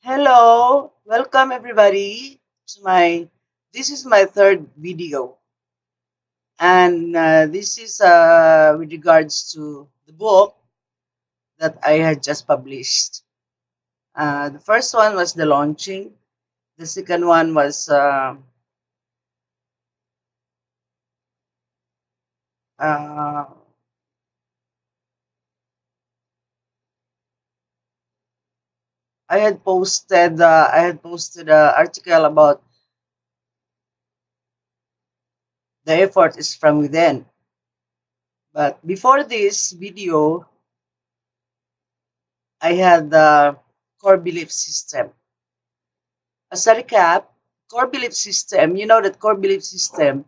Hello, welcome everybody to my. This is my third video, and this is with regards to the book that I had just published. The first one was the launching. The second one was uh, I had posted an article about the effort is from within. But before this video, I had the core belief system. As a recap, core belief system, you know that core belief system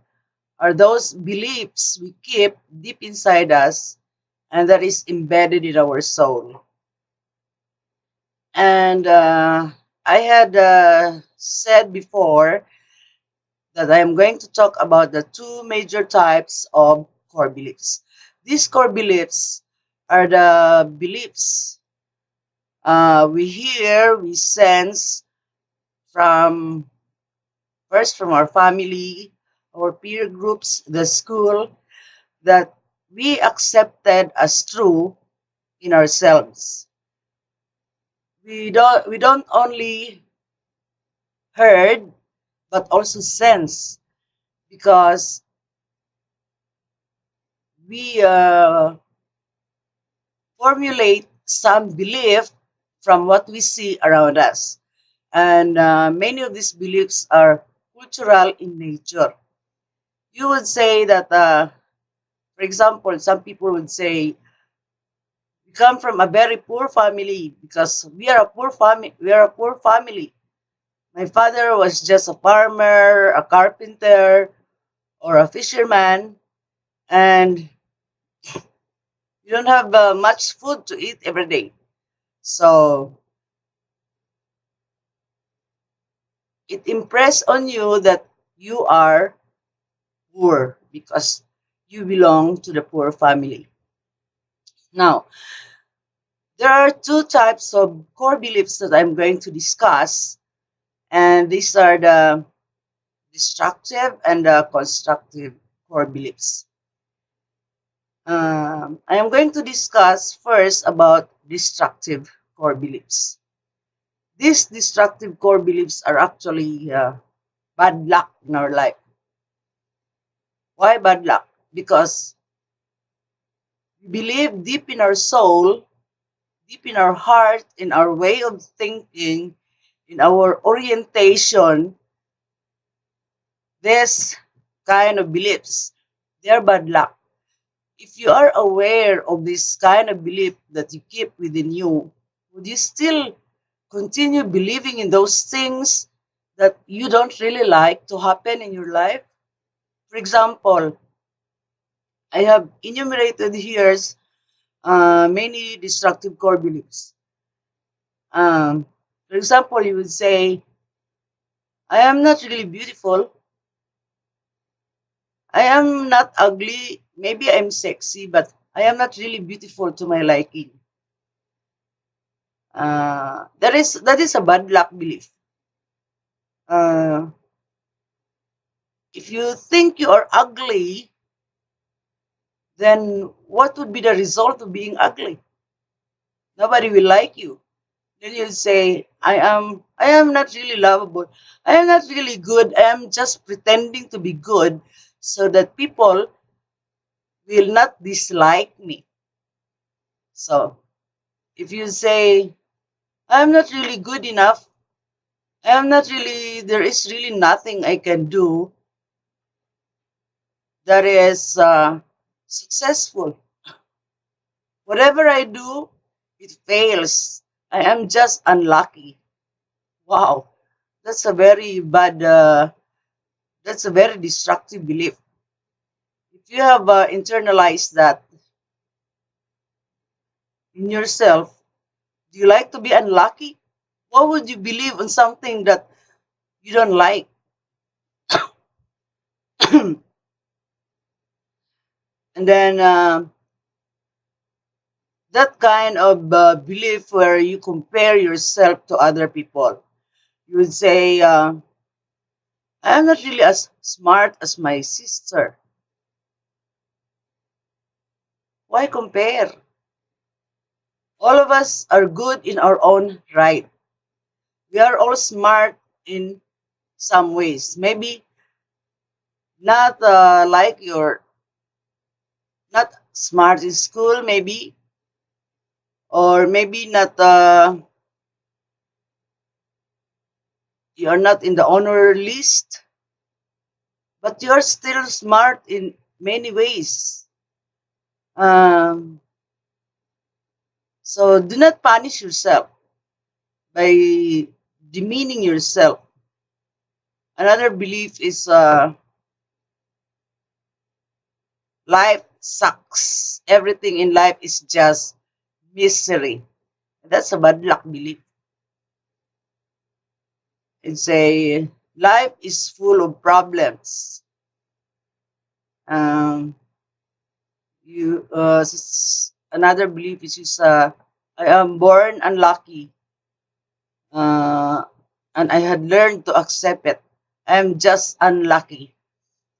are those beliefs we keep deep inside us and that is embedded in our soul. And I had said before that I am going to talk about the two major types of core beliefs. These core beliefs are the beliefs we hear, we sense from first from our family, our peer groups, the school, that we accepted as true in ourselves. We don't only heard but also sense because we formulate some belief from what we see around us, and many of these beliefs are cultural in nature. You would say that, for example, some people would say we come from a very poor family because we are a poor family. We are a poor family. My father was just a farmer, a carpenter, or a fisherman, and you don't have much food to eat every day. So it impressed on you that you are poor because you belong to the poor family. Now, there are two types of core beliefs that I'm going to discuss, and these are the destructive and the constructive core beliefs. I am going to discuss first about destructive core beliefs. These destructive core beliefs are actually bad luck in our life. Why bad luck? Because we believe deep in our soul, deep in our heart, in our way of thinking, in our orientation, this kind of beliefs, they're bad luck. If you are aware of this kind of belief that you keep within you, would you still continue believing in those things that you don't really like to happen in your life? For example, I have enumerated here many destructive core beliefs. Um, for example, you would say, I am not really beautiful. I am not ugly. Maybe I'm sexy, but I am not really beautiful to my liking. That is a bad luck belief. Uh, if you think you are ugly, then what would be the result of being ugly? Nobody will like you. Then you say, I am not really lovable. I am not really good. I am just pretending to be good so that people will not dislike me. So if you say, I'm not really good enough, there is really nothing I can do that is successful. Whatever I do, it fails. I am just unlucky. Wow, that's a very bad, that's a very destructive belief. If you have internalized that in yourself, do you like to be unlucky? What would you believe on something that you don't like? And then That kind of belief where you compare yourself to other people. You would say, I am not really as smart as my sister. Why compare? All of us are good in our own right. We are all smart in some ways. Maybe not like you're not smart in school, maybe, or maybe not you're not in the honor list, but you're still smart in many ways. Um, so do not punish yourself by demeaning yourself. Another belief is life sucks. Everything in life is just misery. That's a bad luck belief. It's a life is full of problems. Um, another belief is I am born unlucky, uh, and I had learned to accept it. I am just unlucky.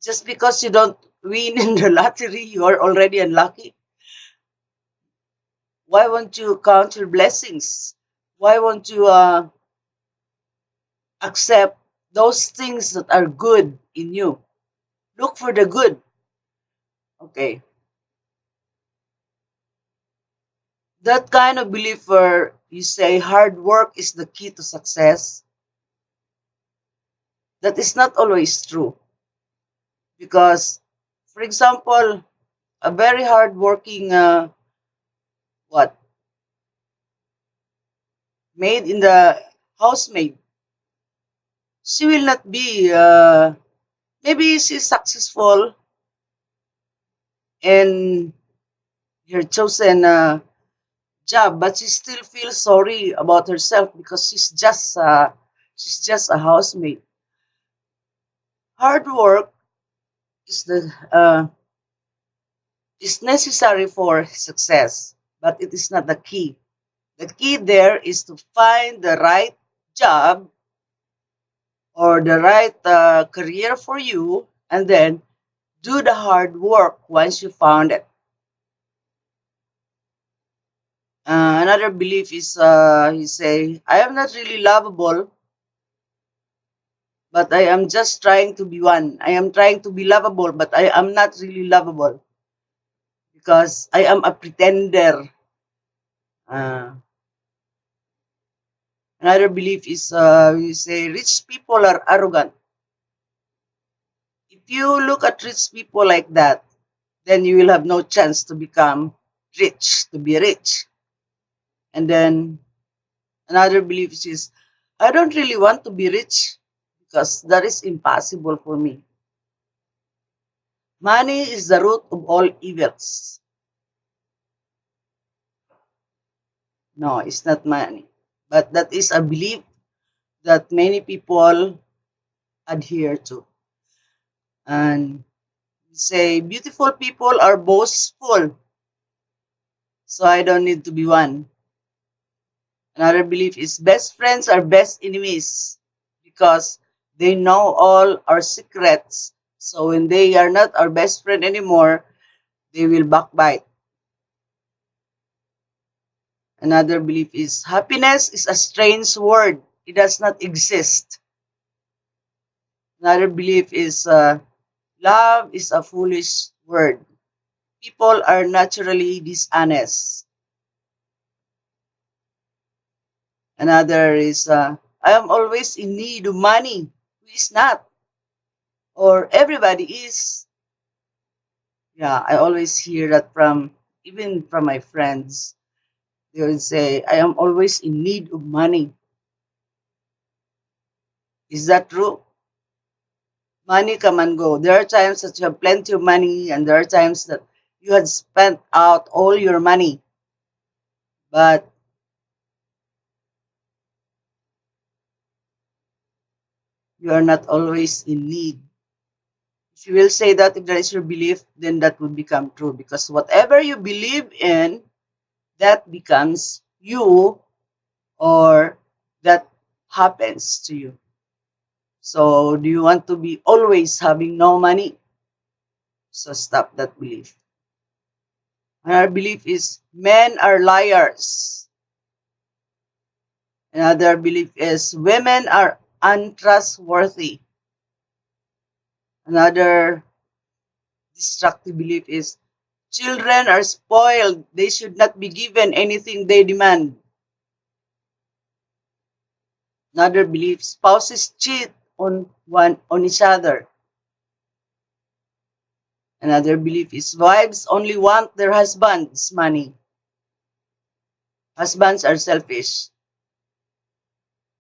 Just because you don't win in the lottery, you are already unlucky. Why won't you count your blessings? Why won't you accept those things that are good in you? Look for the good. Okay. That kind of belief where you say hard work is the key to success, that is not always true. Because, for example, a very hardworking what maid in the housemaid, she will not be maybe she's successful in her chosen job, but she still feels sorry about herself because she's just a housemaid. Hard work is the is necessary for success, but it is not the key. The key there is to find the right job or the right career for you, and then do the hard work once you found it. Another belief is you say, I am not really lovable, but I am just trying to be one. I am trying to be lovable, but I am not really lovable because I am a pretender. Uh, Another belief is you say rich people are arrogant. If you look at rich people like that, then you will have no chance to become rich, to be rich. And then another belief is I don't really want to be rich because that is impossible for me. Money is the root of all evils. No, it's not money. But that is a belief that many people adhere to. And say beautiful people are boastful, so I don't need to be one. Another belief is best friends are best enemies because they know all our secrets. So when they are not our best friend anymore, they will backbite. Another belief is happiness is a strange word. It does not exist. Another belief is love is a foolish word. People are naturally dishonest. Another is I am always in need of money. Who is not? Or everybody is. Yeah, I always hear that from even from my friends. They would say, I am always in need of money. Is that true? Money come and go. There are times that you have plenty of money, and there are times that you had spent out all your money. But you are not always in need. If you will say that if that is your belief, then that would become true. Because whatever you believe in, that becomes you, or that happens to you. So, do you want to be always having no money? So, stop that belief. Another belief is men are liars. Another belief is women are untrustworthy. Another destructive belief is children are spoiled. They should not be given anything they demand. Another belief, spouses cheat on each other. Another belief is wives only want their husband's money. Husbands are selfish.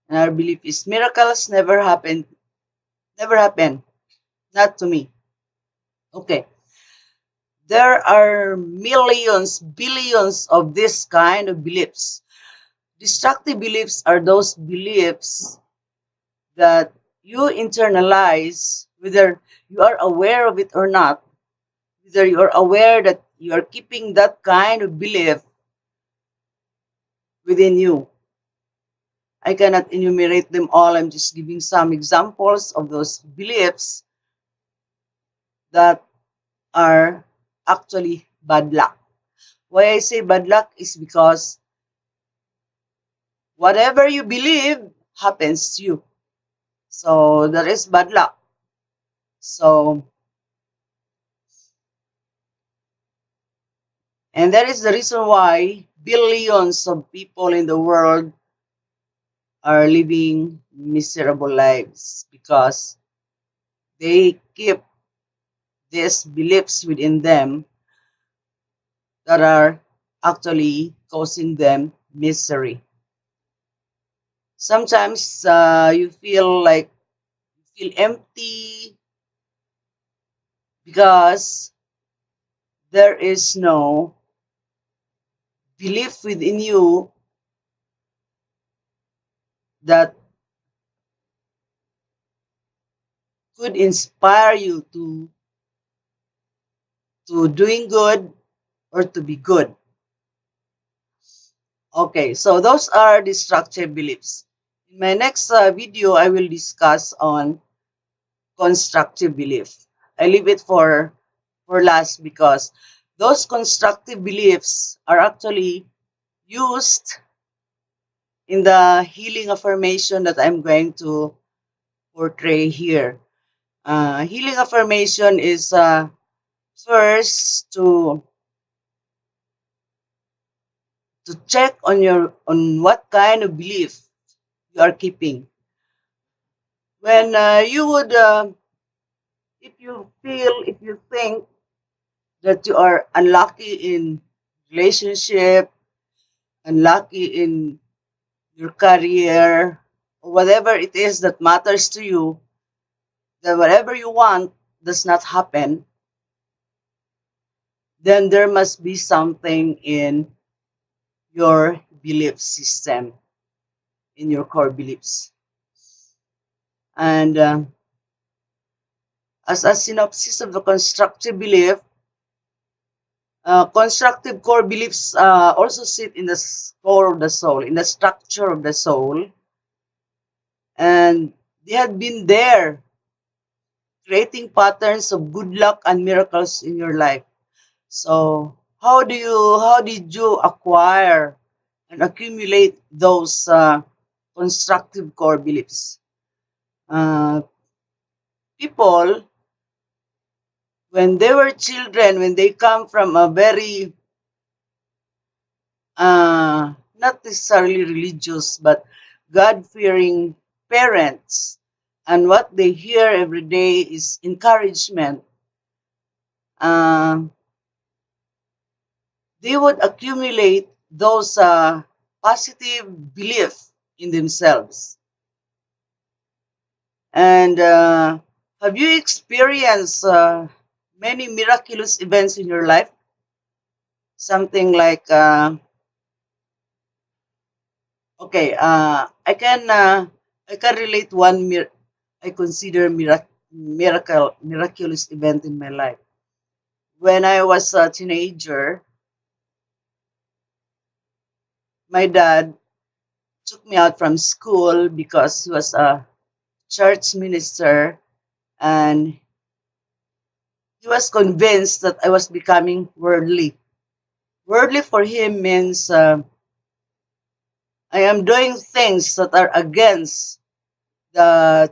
Another belief is miracles never happen, not to me. Okay. There are millions, billions of this kind of beliefs. Destructive beliefs are those beliefs that you internalize, whether you are aware of it or not, whether you are aware that you are keeping that kind of belief within you. I cannot enumerate them all. I'm just giving some examples of those beliefs that are actually bad luck. Why I say bad luck is because whatever you believe happens to you. So there is bad luck. So, and that is the reason why billions of people in the world are living miserable lives, because they keep these beliefs within them that are actually causing them misery. Sometimes you feel like you feel empty because there is no belief within you that could inspire you to doing good or to be good. Okay, so those are destructive beliefs. In my next video, I will discuss on constructive belief. I leave it for last because those constructive beliefs are actually used in the healing affirmation that I'm going to portray here. Healing affirmation is first to check on what kind of belief you are keeping. When you would if you think that you are unlucky in relationship, unlucky in your career, or whatever it is that matters to you, that whatever you want does not happen, then there must be something in your belief system, in your core beliefs. And as a synopsis of the constructive belief, constructive core beliefs also sit in the core of the soul, in the structure of the soul, and they had been there creating patterns of good luck and miracles in your life. So how did you acquire and accumulate those constructive core beliefs? Uh, People, when they were children, when they come from a very not necessarily religious but God-fearing parents, and what they hear every day is encouragement, uh, they would accumulate those positive belief in themselves. And have you experienced many miraculous events in your life? Something like, okay, I can relate one I consider miraculous event in my life. When I was a teenager, my dad took me out from school because he was a church minister, and he was convinced that I was becoming worldly. Worldly for him means I am doing things that are against the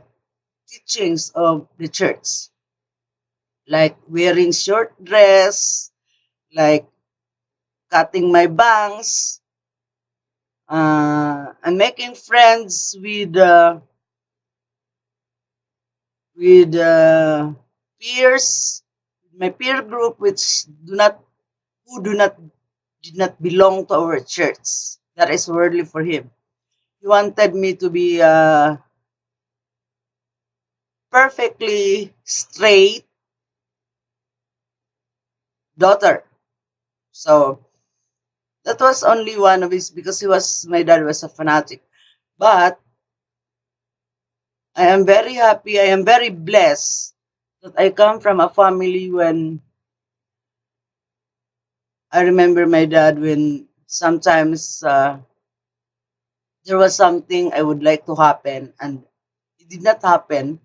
teachings of the church, like wearing short dress, like cutting my bangs, and making friends with peers, my peer group, which do not who do not did not belong to our church. That is worldly for him. He wanted me to be a perfectly straight daughter. So that was only one of his, because my dad was a fanatic. But I am very happy, I am very blessed that I come from a family when I remember my dad when sometimes there was something I would like to happen and it did not happen.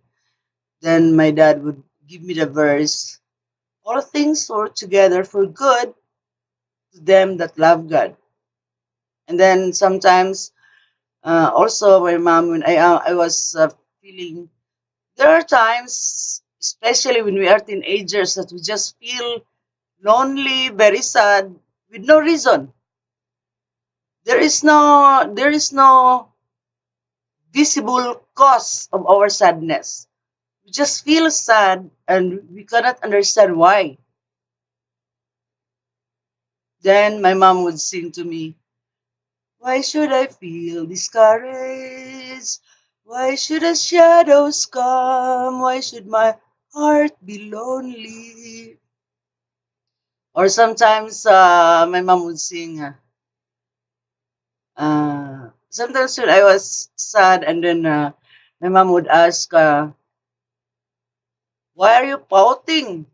Then my dad would give me the verse, all things work together for good to them that love God. And then sometimes also my mom, when I was feeling, there are times, especially when we are teenagers, that we just feel lonely, very sad, with no reason. There is no visible cause of our sadness. We just feel sad and we cannot understand why. Then my mom would sing to me, why should I feel discouraged? Why should the shadows come? Why should my heart be lonely? Or sometimes my mom would sing, sometimes when I was sad, and then my mom would ask, why are you pouting?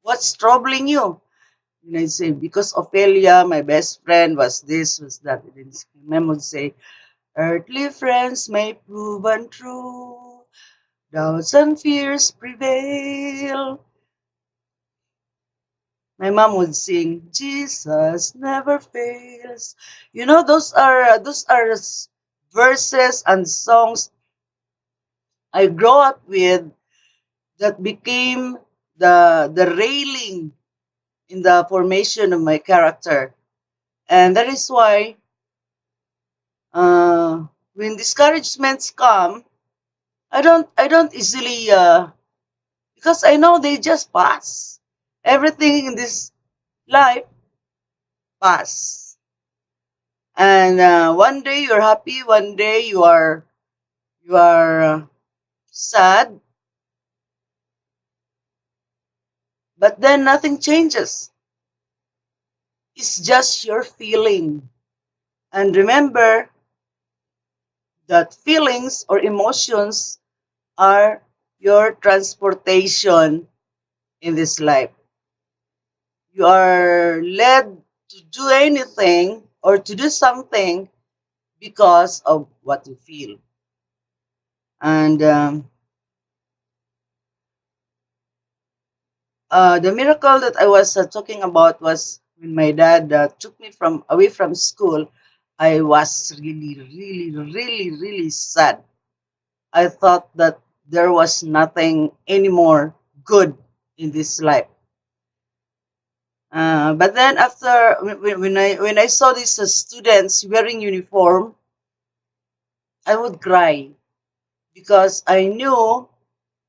What's troubling you? And I'd say, because Ophelia, my best friend, was this, was that. And then my mom would say, earthly friends may prove untrue, doubts and fears prevail. My mom would sing, Jesus never fails. You know, those are verses and songs I grew up with that became the railing in the formation of my character. And that is why uh, when discouragements come, I don't easily because I know they just pass. Everything in this life pass. And one day you're happy, one day you are sad, but then nothing changes. It's just your feeling. And remember that feelings or emotions are your transportation in this life. You are led to do anything or to do something because of what you feel. And the miracle that I was talking about was when my dad took me from away from school. I was really, really, really, really sad. I thought that there was nothing anymore good in this life. But then after when I saw these students wearing uniform, I would cry because I knew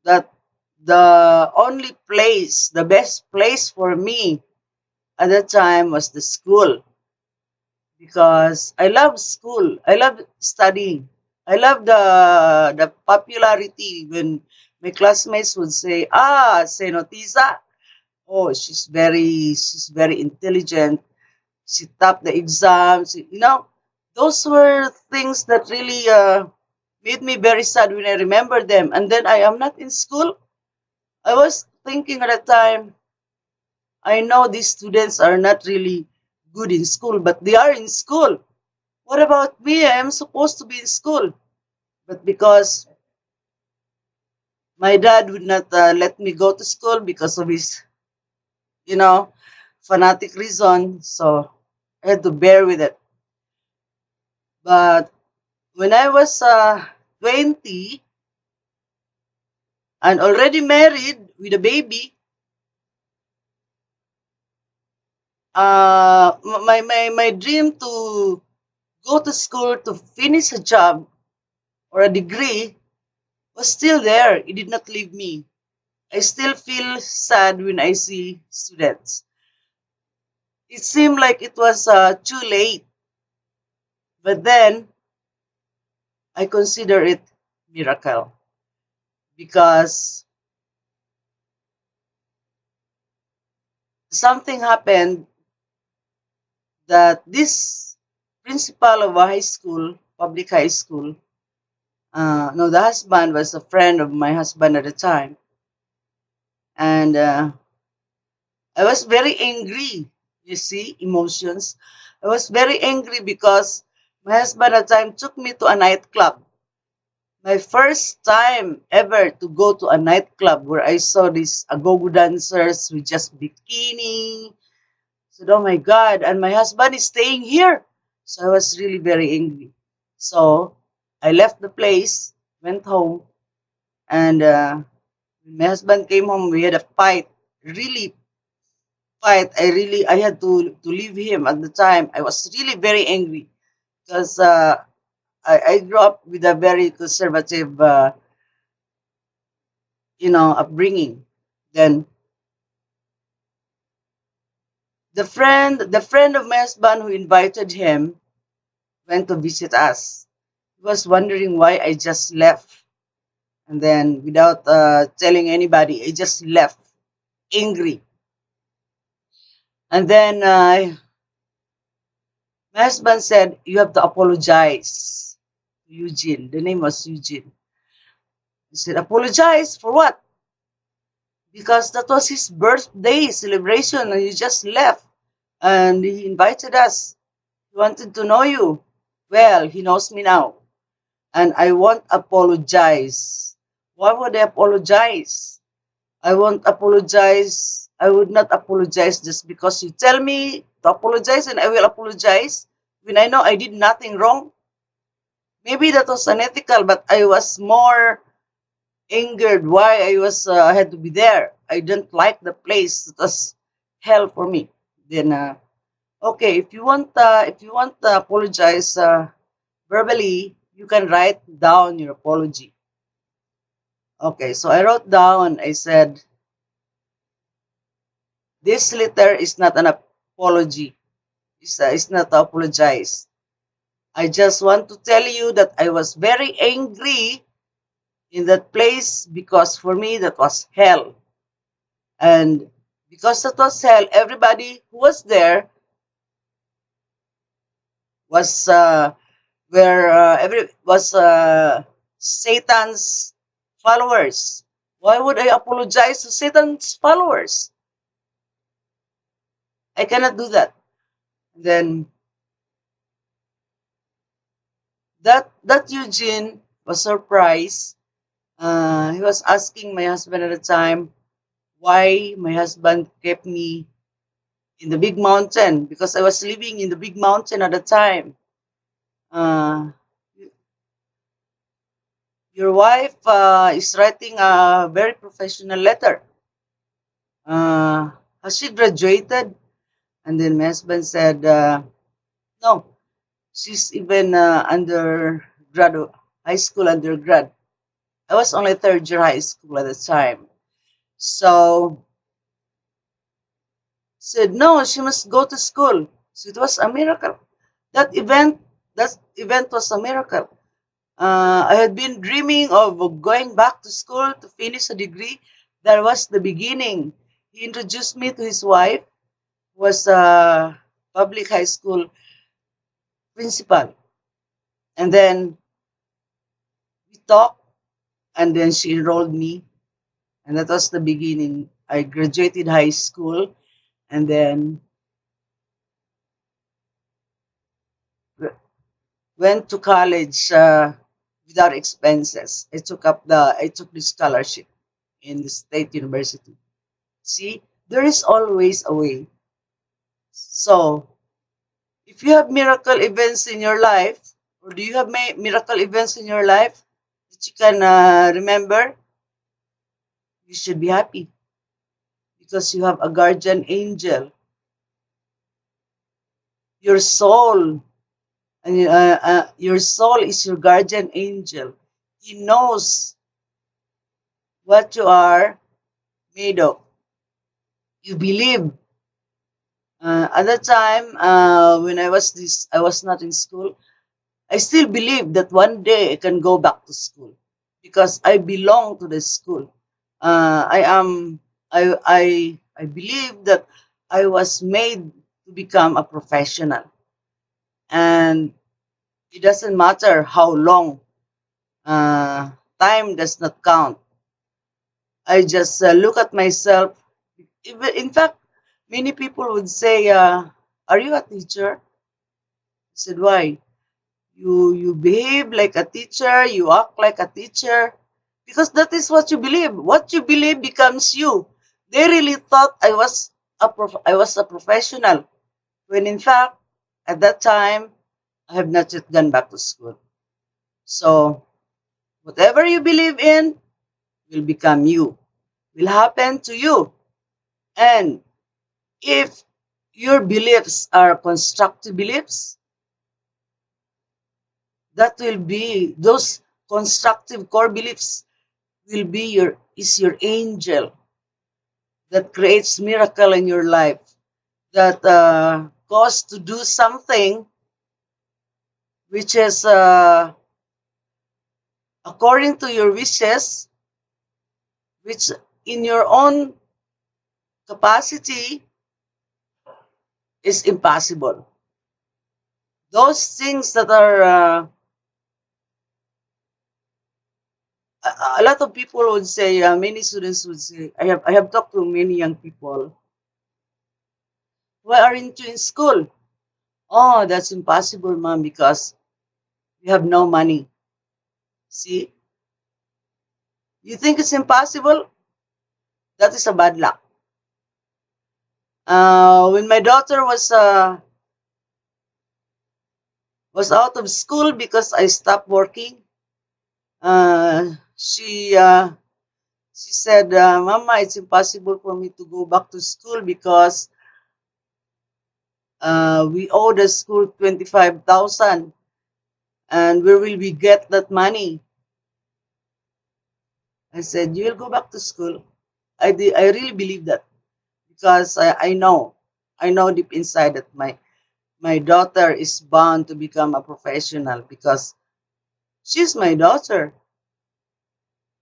that the only place, the best place for me at that time was the school, because I love school. I love studying. I love the popularity when my classmates would say, "Ah, Senotisa. Oh, she's very intelligent. She topped the exams." Those were things that really made me very sad when I remember them. And then I am not in school. I was thinking at the time, I know these students are not really good in school, but they are in school. What about me? I am supposed to be in school. But because my dad would not let me go to school because of his, you know, fanatic reason, so I had to bear with it. But when I was 20 and already married with a baby, my dream to go to school to finish a job or a degree was still there. It did not leave me. I still feel sad when I see students. It seemed like it was too late, but then I consider it miracle because something happened that this principal of a high school, public high school, no, the husband was a friend of my husband at the time, and I was very angry. You see, emotions. I was very angry because my husband at the time took me to a nightclub. My first time ever to go to a nightclub where I saw these agogo dancers with just bikini. So, oh my God, and my husband is staying here. So I was really very angry. So I left the place, went home, and when my husband came home, we had a fight, really fight. I had to leave him at the time. I was really very angry because I grew up with a very conservative, upbringing. Then the friend of my husband who invited him went to visit us. He was wondering why I just left, and then without telling anybody, I just left angry. And then my husband said, "You have to apologize." Eugene, the name was Eugene. He said, "Apologize for what?" Because that was his birthday celebration and he just left. And he invited us. He wanted to know you. Well, he knows me now. And I won't apologize. Why would I apologize? I won't apologize. I would not apologize just because you tell me to apologize and I will apologize when I know I did nothing wrong. Maybe that was unethical, but I was more angered why I had to be there. I didn't like the place. It was hell for me. Then okay, if you want to apologize verbally, you can write down your apology. Okay, so I wrote down. I said this letter is not an apology. It's not to apologize. I just want to tell you that I was very angry in that place because for me that was hell. And because that was hell, everybody who was there was where every was Satan's followers. Why would I apologize to Satan's followers? I cannot do that. Then that Eugene was surprised. He was asking my husband at the time why my husband kept me in the big mountain because I was living in the big mountain at the time. Uh, your wife is writing a very professional letter. Has she graduated? And then my husband said, no, she's even high school undergrad. I was only third year high school at the time. So said, no, she must go to school. So it was a miracle. That event, that event was a miracle. I had been dreaming of going back to school to finish a degree. That was the beginning. He introduced me to his wife, who was a public high school principal. And then we talked, and then she enrolled me. And that was the beginning. I graduated high school, and then went to college without expenses. I took the scholarship in the state university. See, there is always a way. So, if you have miracle events in your life, or do you have miracle events in your life that you can remember, you should be happy because you have a guardian angel. Your soul, and your soul is your guardian angel. He knows what you are made of. You believe. At that time, when I was not in school. I still believe that one day I can go back to school because I belong to the school. I am. I believe that I was made to become a professional, and it doesn't matter how long. Uh, Time does not count. I just look at myself. In fact, many people would say, "Are you a teacher?" I said, "Why?" You behave like a teacher, you act like a teacher, because that is what you believe. What you believe becomes you. They really thought I was a professional, when in fact, at that time, I have not yet gone back to school. So, whatever you believe in will become you, will happen to you. And if your beliefs are constructive beliefs, that will be those constructive core beliefs will be your angel that creates miracle in your life, that cause to do something which is according to your wishes, which in your own capacity is impossible. Those things that are a lot of people would say, many students would say, I have talked to many young people. Why aren't you in school? Oh, that's impossible, mom, because we have no money. See, you think it's impossible? That is a bad luck. When my daughter was out of school because I stopped working, uh, she uh, she said, "Mama, it's impossible for me to go back to school because we owe the school 25,000, and where will we get that money?" I said, "You will go back to school." I really believe that because I know deep inside that my daughter is bound to become a professional because she's my daughter.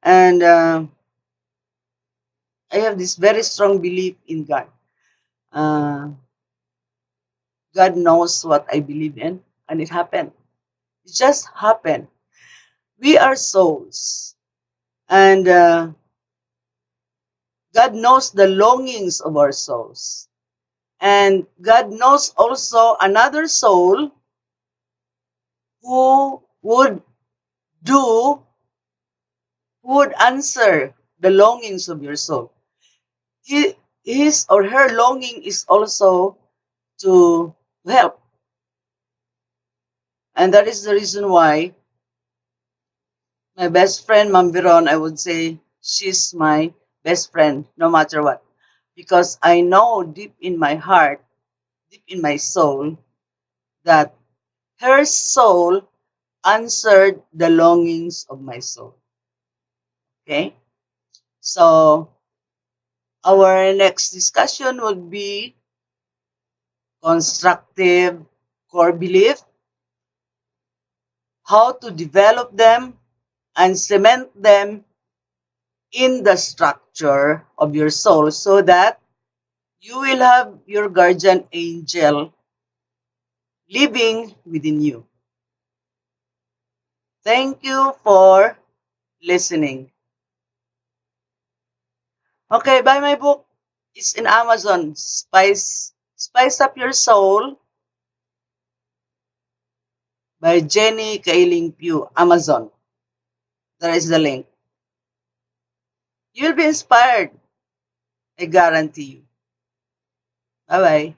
And I have this very strong belief in God. Uh, God knows what I believe in, and it happened. It just happened. We are souls, and God knows the longings of our souls. And God knows also another soul who do, who would answer the longings of your soul. His or her longing is also to help. And that is the reason why my best friend, Ma'am Veron, I would say she's my best friend no matter what. Because I know deep in my heart, deep in my soul, that her soul answered the longings of my soul. Okay? So, our next discussion would be constructive core belief, how to develop them and cement them in the structure of your soul so that you will have your guardian angel living within you. Thank you for listening. Okay, buy my book. It's in Amazon. Spice Up Your Soul. by Jenny Kailing Pugh, Amazon. There is the link. You'll be inspired, I guarantee you. Bye bye.